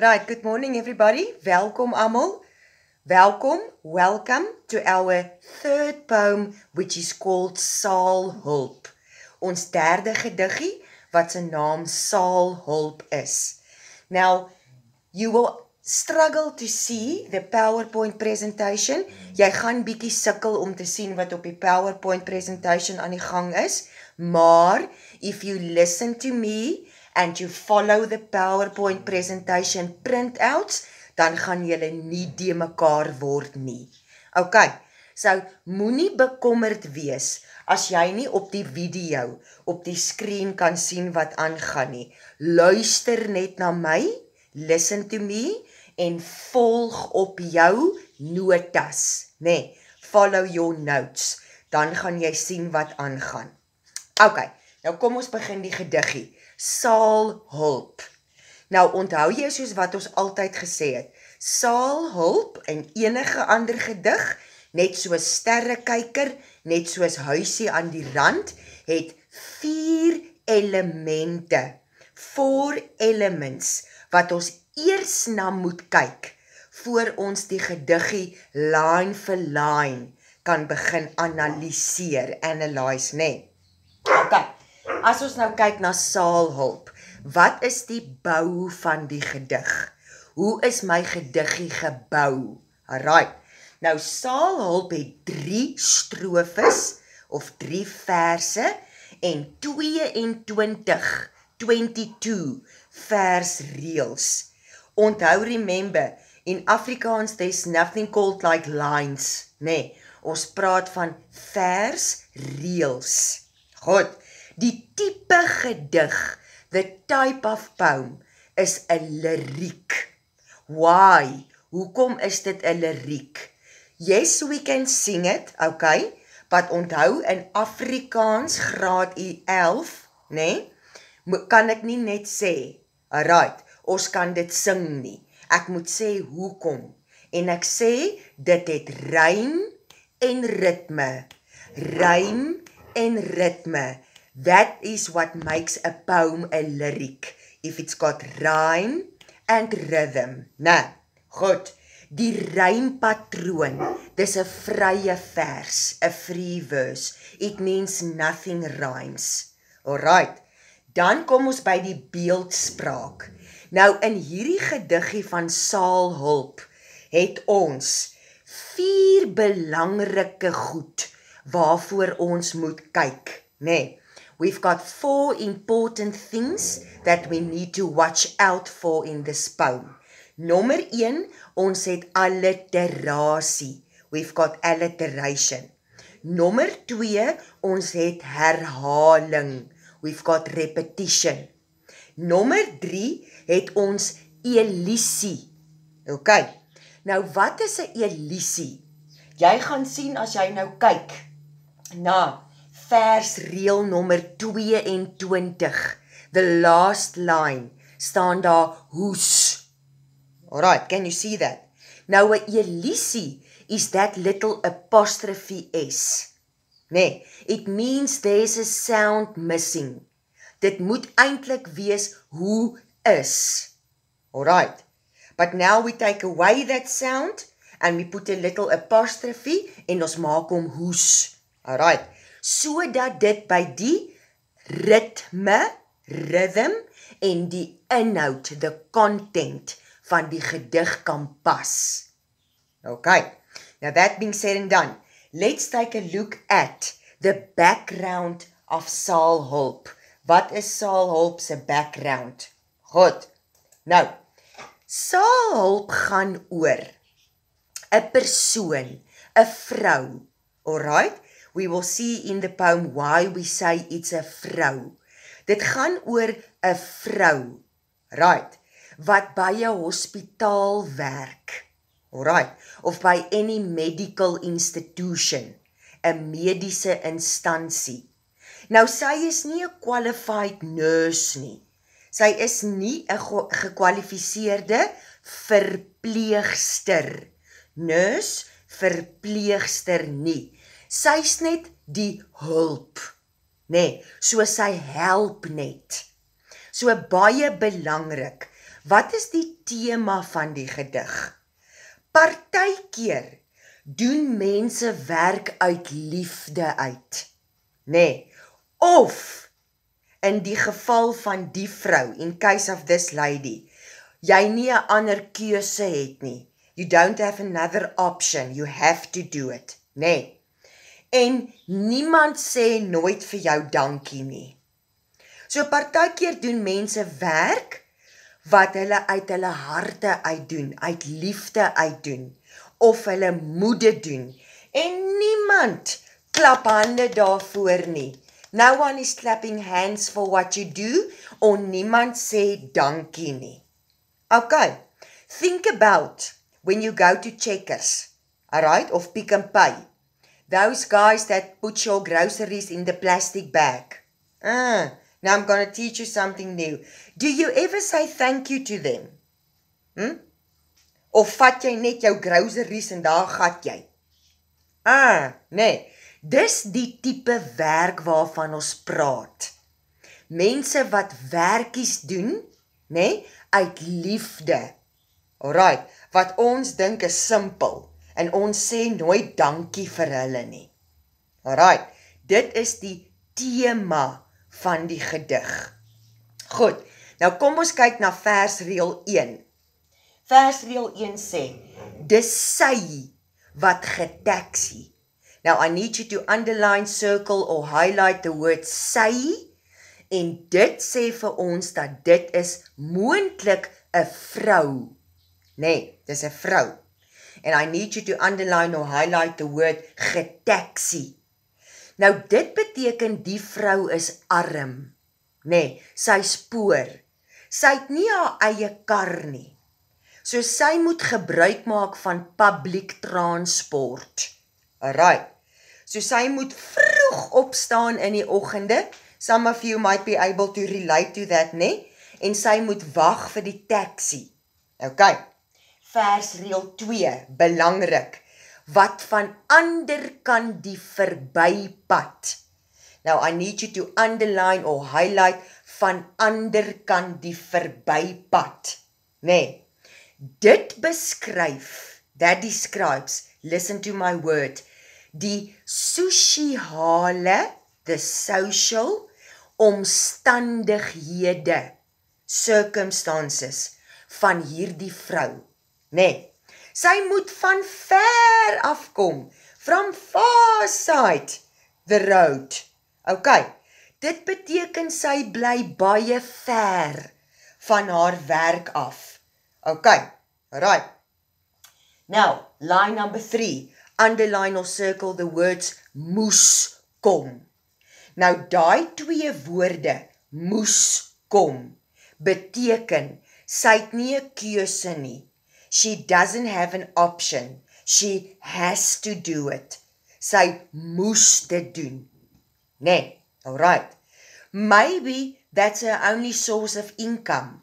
Right, good morning everybody. Welkom almal. Welcome to our third poem which is called Saalhulp. Ons derde gediggie wat se naam Saalhulp is. Now, you will struggle to see the PowerPoint presentation. Jy gaan bietjie sukkel om te sien wat op die PowerPoint presentation aan die gang is, maar if you listen to me and you follow the PowerPoint presentation printouts, dan gaan julle nie die mekaar word nie. Okay, so moenie bekommerd wees as jy nie op die video, op die screen kan sien wat aangaan nie. Luister net na my, listen to me, en volg op jou notas, nee, follow your notes, dan gaan jy sien wat aangaan. Okay, nou kom ons begin die gediggie. Saalhulp. Nou onthou jy soos wat ons altyd gesê het, Saalhulp en enige ander gedig, net soos sterrekyker, net soos huisie aan die rand, het 4 elemente, 4 elements, wat ons eers na moet kyk, voor ons die gediggie line vir line kan begin analyseer, analyse, nee. Okay. As ons nou kyk na Saalhulp, wat is die bou van die gedig? Hoe is my gediggie gebou? Alright, nou Saalhulp het 3 strofes of 3 verse en 22 versreëls. Onthou, remember, in Afrikaans there's nothing called like lines, nee, ons praat van versreëls. Goed. Die tipe gedig, the type of poem, is 'n liriek. Why? Hoekom is dit 'n liriek? Yes, we can sing it, okay, but onthou in Afrikaans graad 11, nee, kan ek nie net sê, alright, ons kan dit sing nie. Ek moet sê hoekom, en ek sê, dit het rym en ritme. Rym en ritme. That is what makes a poem a lyric, if it's got rhyme and rhythm. Nou, goed, die rympatroon, dis 'n vrye vers, 'n free verse. It means nothing rhymes. Alright, dan kom ons by die beeldspraak. Nou, in hierdie gediggie van Saalhulp, het ons 4 belangrike goed, waarvoor ons moet kyk, nee. We've got 4 important things that we need to watch out for in this poem. Nommer 1, ons het alliterasie. We've got alliteration. Nommer 2, ons het herhaling. We've got repetition. Nommer 3, het ons elisie. Okay, nou wat is 'n elisie? Jy gaan sien as jy nou kyk na versreël nommer 22, the last line, staan daar hoes. Alright, can you see that? Nou 'n elisie is that little apostrophe S. Nee, it means there's a sound missing. Dit moet eintlik wees hoe is. Alright, but now we take away that sound and we put a little apostrophe en ons maak hom hoes. Alright, sodat dit by die ritme, rhythm en die inhoud, the content van die gedig kan pas. Okay, now that being said and done, let's take a look at the background of Saalhulp. Wat is Saalhulp se background? Goed, nou, Saalhulp gaan oor 'n persoon, 'n vrou, alright? We will see in the poem why we say it's a vrou. Dit gaan oor 'n vrou, right, wat by 'n hospitaal werk, alright, of by any medical institution, 'n mediese instansie. Nou, sy is nie 'n qualified nurse nie. Sy is nie 'n gekwalifiseerde verpleegster. Nurse, verpleegster nie. Sy's net die hulp, nee, so sy help net. So baie belangrik, wat is die tema van die gedig? Partykeer doen mense werk uit liefde uit, nee, of in die geval van die vrou, in case of this lady, jy nie 'n ander keuse het nie. You don't have another option, you have to do it, nee. En niemand sê nooit vir jou dankie nie. So partykeer doen mense werk wat hulle uit hulle harte uitdoen, uit liefde uitdoen, of hulle moede doen. En niemand klap hande daarvoor nie. No one is clapping hands for what you do, or niemand sê dankie nie. Okay, think about when you go to Checkers, alright, of Pick n Pay. Those guys that put your groceries in the plastic bag. Now I'm going to teach you something new. Do you ever say thank you to them? Of vat jy net jou groceries en daar gat jy? Nee. Dis die tipe werk waarvan ons praat. Mense wat werkies doen, nee, uit liefde. Alright, wat ons dink is simpel. En ons sê nooit dankie vir hulle nie. Alright, dit is die tema van die gedig. Goed, nou kom ons kyk na versreël 1. Versreël 1 sê, dis sy wat getaxie. Now I need you to underline, circle or highlight the word sy, en dit sê vir ons dat dit is moontlik 'n vrou. Nee, dis 'n vrou. And I need you to underline or highlight the word getaxie. Nou dit beteken die vrou is arm. Nee, sy spoor. Sy het nie haar eie kar nie. So sy moet gebruik maak van public transport. Alright. So sy moet vroeg opstaan in die oggende. Some of you might be able to relate to that, nee? En sy moet wag vir die taxi. Okay. Versreël 2, belangrik. Wat van ander kan die verbypad. Now I need you to underline or highlight van ander kan die verbypad. Nee. Dit beskryf, that describes, listen to my word, die sosiale, the social, omstandighede, circumstances, van hierdie vrou. Nee, sy moet van ver afkom, from far side the road. Okay, dit beteken sy bly baie ver van haar werk af. Okay, alright. Now, line number 3, underline or circle the words moes kom. Nou, daai twee woorde, moes kom, beteken, sy het nie 'n keuse nie. She doesn't have an option. She has to do it. Sy moes dit doen. Nee, alright. Maybe that's her only source of income.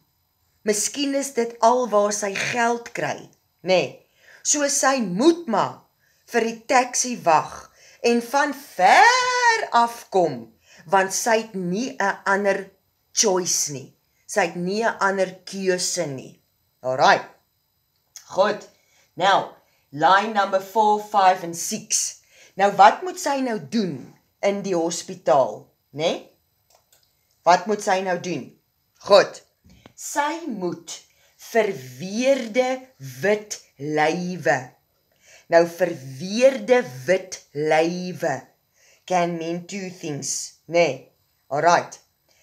Miskien is dit al waar sy geld kry. Nee, so sy moet maar vir die taxi wag en van ver afkom, want sy het nie 'n ander choice nie. Sy het nie 'n ander keuse nie. Alright. Goed. Now, line number 4, 5 en 6. Nou, wat moet sy nou doen in die hospitaal? Nee? Wat moet sy nou doen? Goed. Sy moet verweerde wit lywe. Nou, verweerde wit lywe can mean two things. Nee. Alright.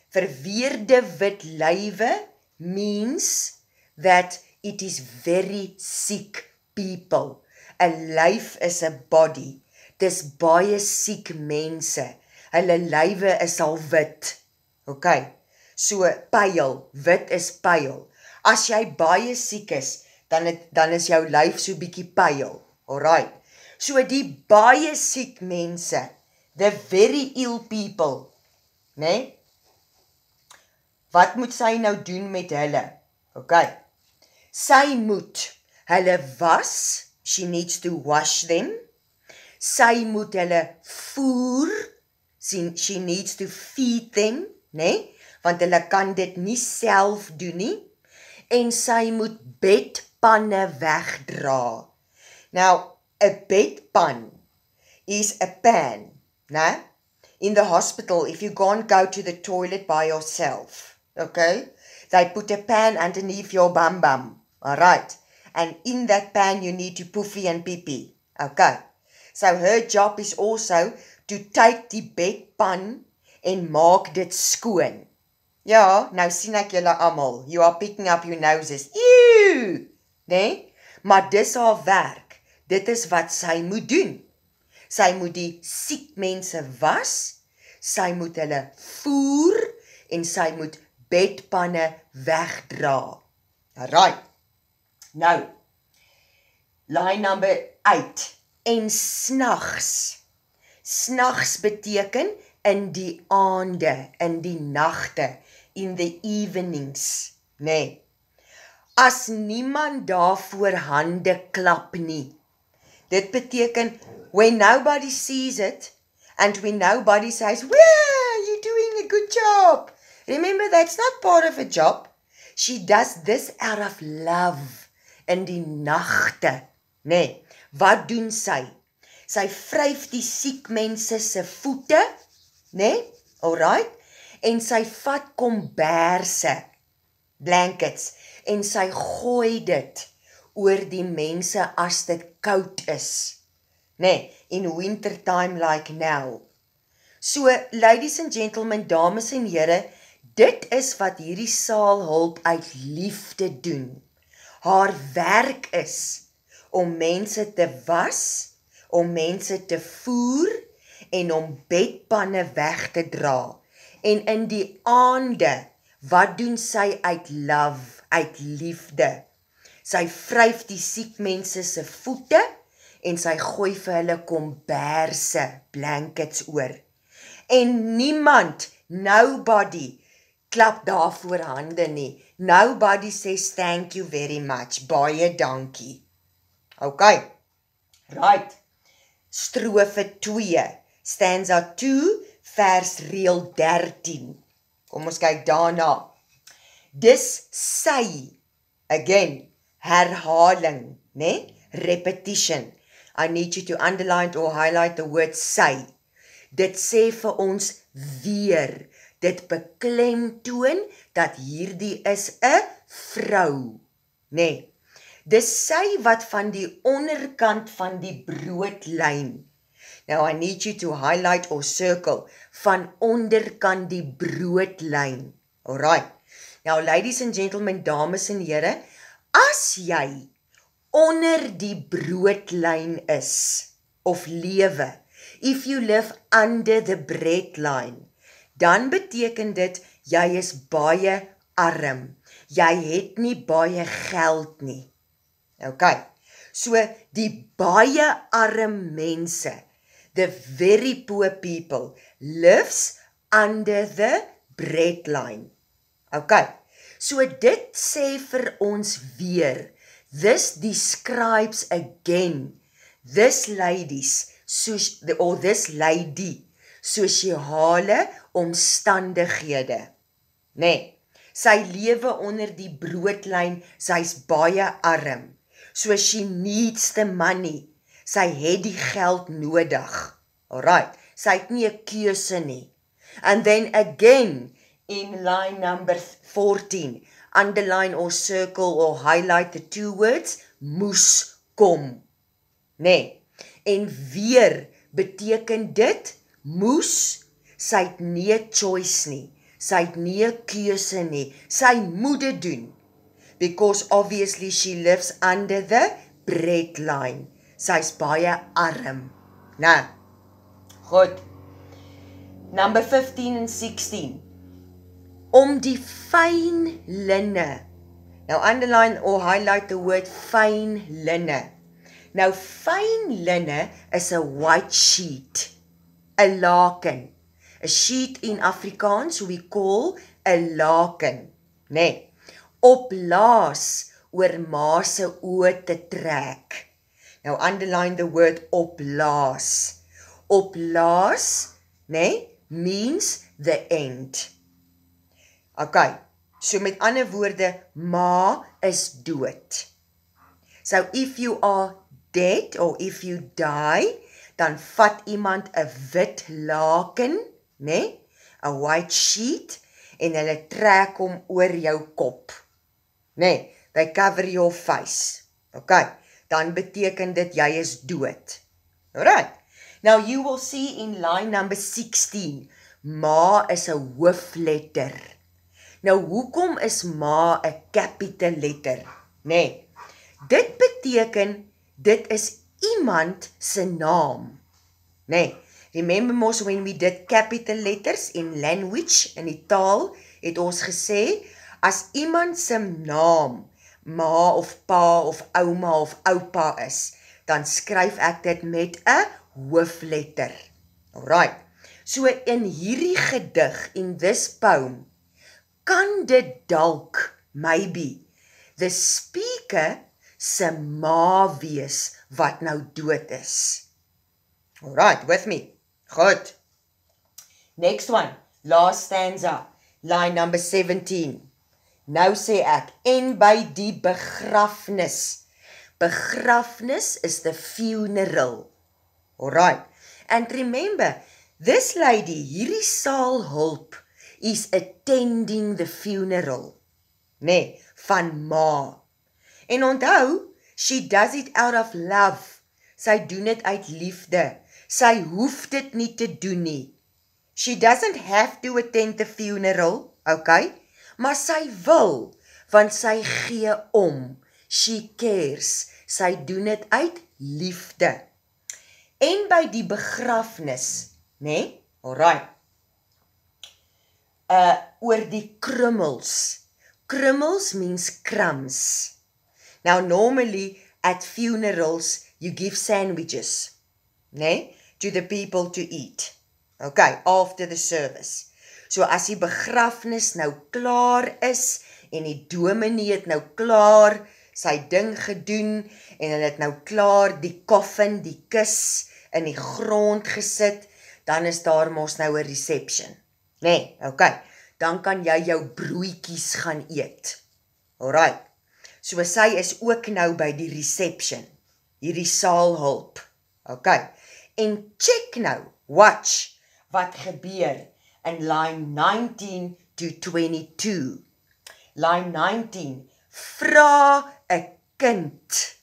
Verweerde wit lywe means that it is very sick people. 'n Lyf is 'n body. Dis baie siek mense. Hulle lywe is al wit. Okay. So, pyl. Wit is pyl. As jy baie siek is, dan is jou lyf so bietjie pyl. Alright. So, die baie siek mense, the very ill people, nee? Wat moet sy nou doen met hulle? Okay. Sy moet hulle was, she needs to wash them. Sy moet hulle voer, she needs to feed them, nee? Want hulle kan dit nie self doen nie. en sy moet bedpanne wegdra. Now, a bedpan is a pan, né? In the hospital, if you can't go to the toilet by yourself, okay, they put a pan underneath your bum bum, alright, and in that pan you need to poofy and pee-pee, okay. So her job is also to take die bedpan en maak dit skoon. Ja, nou sien ek julle almal, you are picking up your noses, eeuw, nee, maar dis haar werk, dit is wat sy moet doen. Sy moet die siek mense was, sy moet hulle voer, en sy moet bedpanne wegdra. Alright, nou, line number 8, en snags. Snags beteken in die aande, in die nagte, in the evenings, nee. As niemand daarvoor hande klap nie, dit beteken, when nobody sees it, and when nobody says, well, you're doing a good job. Remember, that's not part of a job. She does this out of love, in die nagte, nee. Wat doen sy? Sy vryf die siek mense se voete, nee, alright, en sy vat komberse, blankets, en sy gooi dit oor die mense as dit koud is, nee, in winter time like now. So, ladies and gentlemen, dames en here, dit is wat hierdie saalhulp uit liefde doen. Haar werk is om mense te was, om mense te voer en om bedpanne weg te dra. En in die aande, wat doen sy uit love, uit liefde? Sy vryf die siek mense se voete en sy gooi vir hulle komberse, blankets oor. En niemand, nobody, klap daarvoor hande nie. Nobody says thank you very much, baie dankie. Okay, right. Strofe 2, stanza 2, vers reël 13. Kom ons kyk daarna. Dis sy, again, herhaling, né? Repetition. I need you to underline or highlight the word sy. Dit sê vir ons weer, dit beklemtoon dat hierdie is 'n vrou, né? Dis sy wat van die onderkant van die broodlyn. Now I need you to highlight or circle van onderkant die broodlyn. Alright. Now ladies and gentlemen, dames en here, as jy onder die broodlyn is of lewe, if you live under the breadline, dan beteken dit jy is baie arm. Jy het nie baie geld nie. Okay, so die baie arm mense, the very poor people, lives under the breadline. Okay, so dit sê vir ons weer, this describes again, this ladies, or this lady, sosiale omstandighede. Nee, sy lewe onder die broodlyn, sy's baie arm. So she needs the money. Sy het die geld nodig. Alright, sy het nie 'n keuse nie. And then again, in line number 14, underline or circle or highlight the two words, moes kom. Nee, en weer beteken dit, moes, sy het nie 'n choice nie. Sy het nie 'n keuse nie. Sy moet dit doen. Because obviously she lives under the breadline. Sy's baie arm. Nou, goed. Number 15 and 16. Om die fyn linne. Nou underline or highlight the word fyn linne. Nou fyn linne is 'n white sheet. 'n laken. A sheet in Afrikaans we call 'n laken. Nee. Opblaas oor ma se oë te trek. Now underline the word opblaas. Opblaas, nee, means the end. Okay, So met ander woorde, ma is dood. So if you are dead or if you die, dan vat iemand 'n wit laken, né? 'n white sheet en hulle trek hom oor jou kop. Né? They cover your face. Okay, dan beteken dit jy is dood. Alright. Now you will see in line number 16, ma is 'n hoofletter. Nou hoekom is ma 'n capital letter? Né? Dit beteken dit is iemand se naam. Né? Remember mos when we did capital letters in language, in die taal, het ons gesê, as iemand se naam ma of pa of ouma of oupa is, dan skryf ek dit met 'n hoofletter. Alright. So in hierdie gedig, in this poem, kan dit dalk, maybe, the speaker se ma wees wat nou dood is. Alright, with me. Goed. Next one, last stanza, line number 17. Nou sê ek, en by die begrafnis. Begrafnis is the funeral. Alright. And remember, this lady, hierdie saalhulp, is attending the funeral. Nee, van ma. En onthou, she does it out of love. Sy doen dit uit liefde. Sy hoef dit nie te doen nie. She doesn't have to attend the funeral, okay? Maar sy wil, want sy gee om. She cares. Sy doen dit uit liefde. En by die begrafnis, né? Alright. Oor die krummels. Krummels means crumbs. Now normally at funerals you give sandwiches, né? To the people to eat. Okay, after the service. So as die begrafnis nou klaar is en die dominee het nou klaar sy ding gedoen en hulle het nou klaar die koffin, die kus in die grond gesit, dan is daar mos nou 'n reception. Nee, okay. Dan kan jy jou broodjies gaan eet. Alright. So sy is ook nou by die reception. Hierdie saalhulp. Okay. En check nou, watch wat gebeur in line 19 to 22. Line 19, vra 'n kind.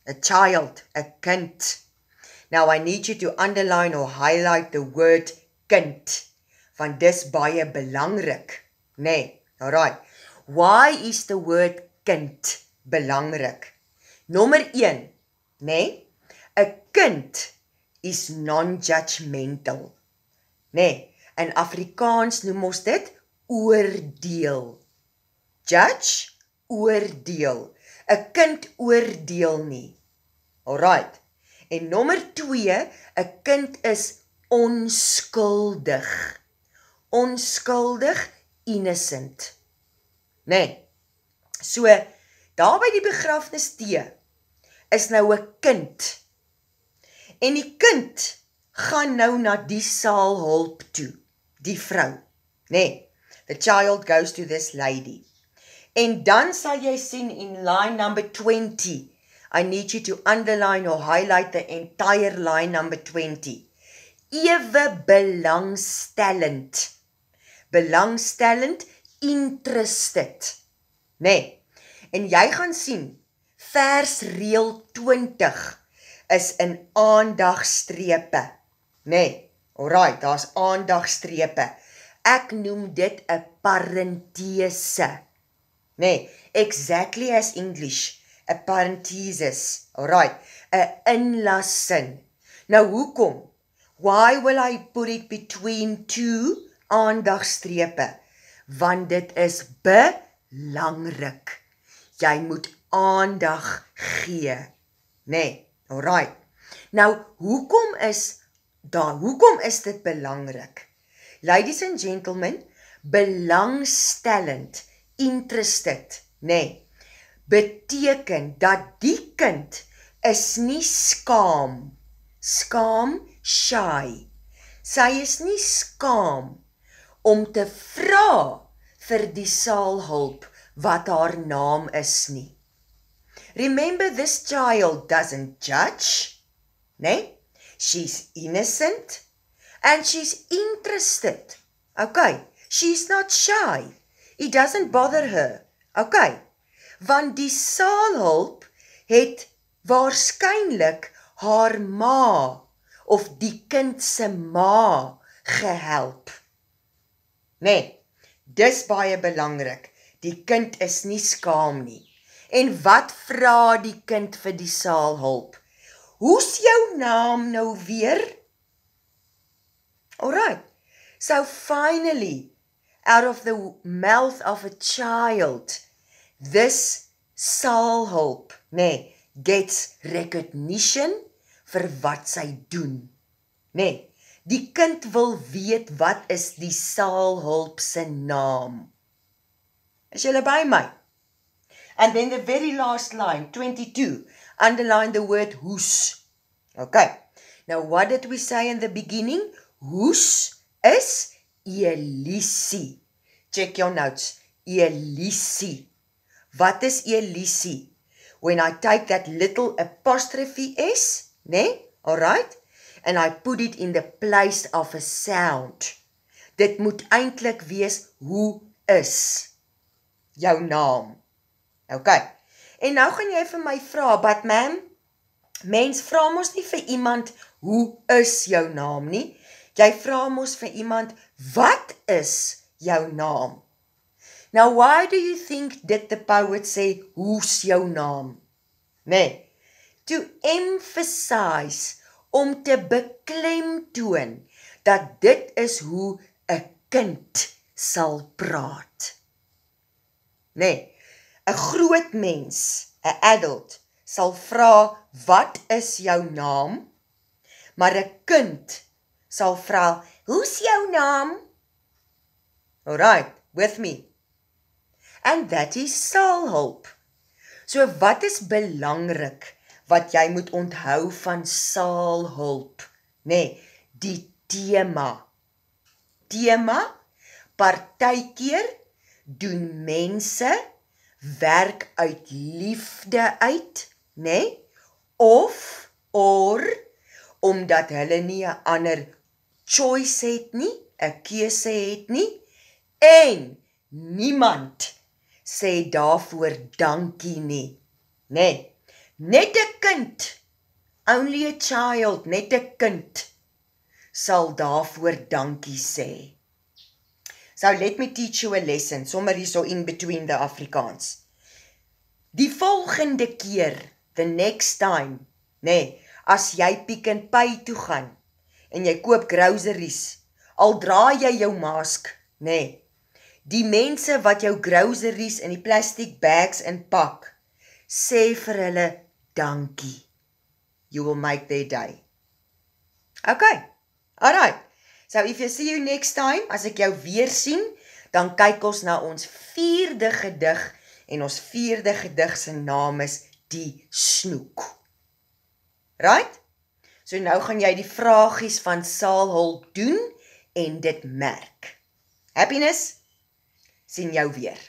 A child, 'n kind. Now I need you to underline or highlight the word kind, want dis baie belangrik, nee, alright. Why is the word kind belangrik? Nommer 1, nee, 'n kind is non-judgmental. Nee, in Afrikaans noem ons dit oordeel. Judge, oordeel. 'n Kind oordeel nie. Alright. En nommer 2, 'n kind is onskuldig. Onskuldig, innocent. Nee. So, daar by die begrafnis is nou 'n kind. En die kind gaan nou na die saalhulp toe, die vrou. Nee, the child goes to this lady. En dan sal jy sien in line number 20, I need you to underline or highlight the entire line number 20. Ewe belangstellend. Belangstellend, interested. Nee, en jy gaan sien, versreël 20 is in aandagstrepe. Nee, alright, daar's aandagstrepe. Ek noem dit 'n parentese. Nee, exactly as English, 'n parenthesis. Alright, 'n inlassin. Nou hoekom? Why will I put it between two aandagstrepe? Want dit is belangrik. Jy moet aandag gee. Nee, alright. Nou, hoekom is dit belangrik? Ladies and gentlemen, belangstellend, interested, nee, beteken dat die kind is nie skaam. Skaam, shy. Sy is nie skaam om te vra vir die saalhulp wat haar naam is nie. Remember, this child doesn't judge, né? She's innocent and she's interested. Okay, she's not shy. It doesn't bother her. Okay, want die saalhulp het waarskynlik haar ma of die kind se ma gehelp. Nee, dis baie belangrik. Die kind is nie skaam nie. En wat vra die kind vir die saalhulp? Hoe's jou naam nou weer? Alright, so finally, out of the mouth of a child, this saalhulp, nee, gets recognition vir wat sy doen. Nee, die kind wil weet wat is die saalhulp se naam. Is julle by my? And then the very last line, 22, underline the word hoes. Okay, now what did we say in the beginning? Hoes is Elisie. Check your notes. Elisie. Wat is Elisie? When I take that little apostrophe S, né? Alright? And I put it in the place of a sound. Dit moet eintlik wees, hoe is jou naam? Okay. En nou gaan jy vir my vra, but ma'am, mens vra mos nie vir iemand, hoe is jou naam nie? Jy vra mos vir iemand, wat is jou naam? Now, why do you think did the poet say, hoe's jou naam? Nee, to emphasize, om te beklemtoon, dat dit is hoe 'n kind sal praat. Nee, 'n groot mens, 'n adult, sal vra, wat is jou naam? Maar 'n kind sal vra, hoe's jou naam? Alright, with me. And that is saalhulp. So wat is belangrik wat jy moet onthou van saalhulp? Nee, die tema. Tema, partykeer doen mense werk uit liefde uit, nee? Of, omdat hulle nie 'n ander choice het nie, 'n keuse het nie, en niemand sê daarvoor dankie nie, nee? Net 'n kind, only a child, net 'n kind, sal daarvoor dankie sê. So let me teach you a lesson, sommer hierso in between the Afrikaans. Die volgende keer, the next time, nee, as jy Pick n Pay toe gaan, en jy koop groceries, al dra jy jou mask, nee, die mense wat jou groceries in die plastic bags inpak, sê vir hulle dankie. You will make their day. Okay, alright. So if you see you next time, as ek jou weer sien, dan kyk ons na ons 4de gedig, en ons 4de gedig se naam is Die Snoek. Right? So nou gaan jy die vragies van saalhulp doen, en dit merk. Happiness, sien jou weer.